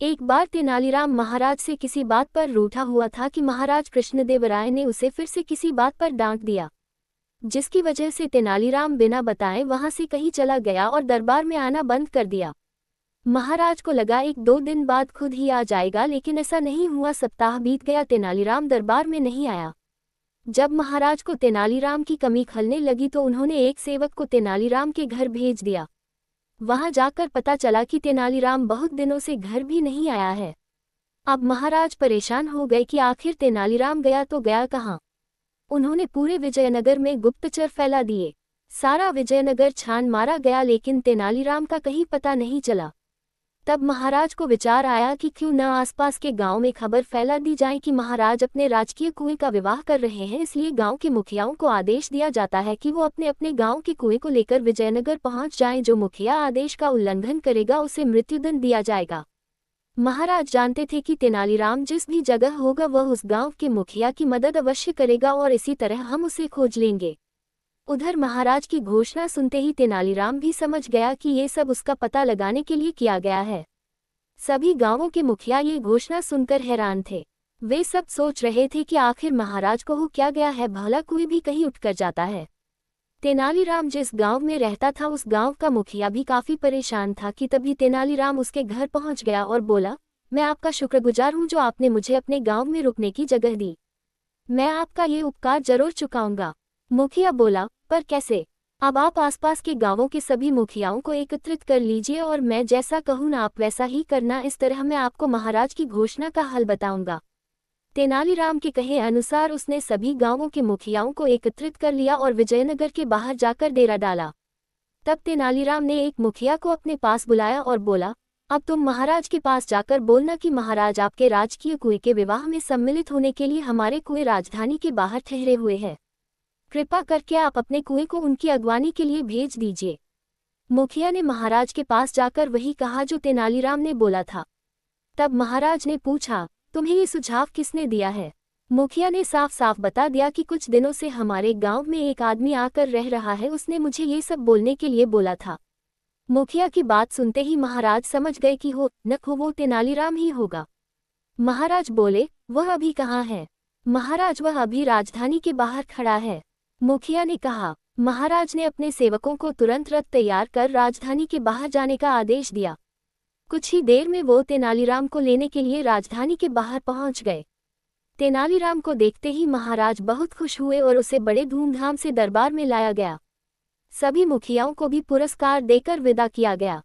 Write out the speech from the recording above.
एक बार तेनालीराम महाराज से किसी बात पर रूठा हुआ था कि महाराज कृष्णदेवराय ने उसे फिर से किसी बात पर डांट दिया, जिसकी वजह से तेनालीराम बिना बताए वहां से कहीं चला गया और दरबार में आना बंद कर दिया। महाराज को लगा 1-2 दिन बाद खुद ही आ जाएगा, लेकिन ऐसा नहीं हुआ। सप्ताह बीत गया, तेनालीराम दरबार में नहीं आया। जब महाराज को तेनालीराम की कमी खलने लगी तो उन्होंने एक सेवक को तेनालीराम के घर भेज दिया। वहां जाकर पता चला कि तेनालीराम बहुत दिनों से घर भी नहीं आया है। अब महाराज परेशान हो गए कि आखिर तेनालीराम गया तो गया कहाँ। उन्होंने पूरे विजयनगर में गुप्तचर फैला दिए। सारा विजयनगर छान मारा गया, लेकिन तेनालीराम का कहीं पता नहीं चला। तब महाराज को विचार आया कि क्यों न आसपास के गांव में खबर फैला दी जाए कि महाराज अपने राजकीय कुएं का विवाह कर रहे हैं। इसलिए गांव के मुखियाओं को आदेश दिया जाता है कि वो अपने अपने गांव के कुएं को लेकर विजयनगर पहुंच जाएं। जो मुखिया आदेश का उल्लंघन करेगा उसे मृत्युदंड दिया जाएगा। महाराज जानते थे कि तेनालीराम जिस भी जगह होगा वह उस गांव के मुखिया की मदद अवश्य करेगा और इसी तरह हम उसे खोज लेंगे। उधर महाराज की घोषणा सुनते ही तेनालीराम भी समझ गया कि ये सब उसका पता लगाने के लिए किया गया है। सभी गांवों के मुखिया ये घोषणा सुनकर हैरान थे। वे सब सोच रहे थे कि आखिर महाराज को हो क्या गया है, भला कोई भी कहीं उठकर जाता है। तेनालीराम जिस गांव में रहता था उस गांव का मुखिया भी काफी परेशान था कि तभी तेनालीराम उसके घर पहुंच गया और बोला, मैं आपका शुक्रगुजार हूं जो आपने मुझे अपने गांव में रुकने की जगह दी। मैं आपका ये उपकार जरूर चुकाऊंगा। मुखिया बोला, पर कैसे? अब आप आसपास के गांवों के सभी मुखियाओं को एकत्रित कर लीजिए और मैं जैसा कहूं ना आप वैसा ही करना। इस तरह मैं आपको महाराज की घोषणा का हल बताऊंगा। तेनालीराम के कहे अनुसार उसने सभी गांवों के मुखियाओं को एकत्रित कर लिया और विजयनगर के बाहर जाकर डेरा डाला। तब तेनालीराम ने एक मुखिया को अपने पास बुलाया और बोला, अब तुम महाराज के पास जाकर बोलना कि महाराज आपके राजकीय कुएं के विवाह में सम्मिलित होने के लिए हमारे कुएं राजधानी के बाहर ठहरे हुए हैं। कृपा करके आप अपने कुएं को उनकी अगवानी के लिए भेज दीजिए। मुखिया ने महाराज के पास जाकर वही कहा जो तेनालीराम ने बोला था। तब महाराज ने पूछा, तुम्हें ये सुझाव किसने दिया है? मुखिया ने साफ साफ बता दिया कि कुछ दिनों से हमारे गांव में एक आदमी आकर रह रहा है, उसने मुझे ये सब बोलने के लिए बोला था। मुखिया की बात सुनते ही महाराज समझ गए कि हो न हो वो तेनालीराम ही होगा। महाराज बोले, वह अभी कहाँ है? महाराज, वह अभी राजधानी के बाहर खड़ा है। मुखिया ने कहा। महाराज ने अपने सेवकों को तुरंत रथ तैयार कर राजधानी के बाहर जाने का आदेश दिया। कुछ ही देर में वो तेनालीराम को लेने के लिए राजधानी के बाहर पहुंच गए। तेनालीराम को देखते ही महाराज बहुत खुश हुए और उसे बड़े धूमधाम से दरबार में लाया गया। सभी मुखियाओं को भी पुरस्कार देकर विदा किया गया।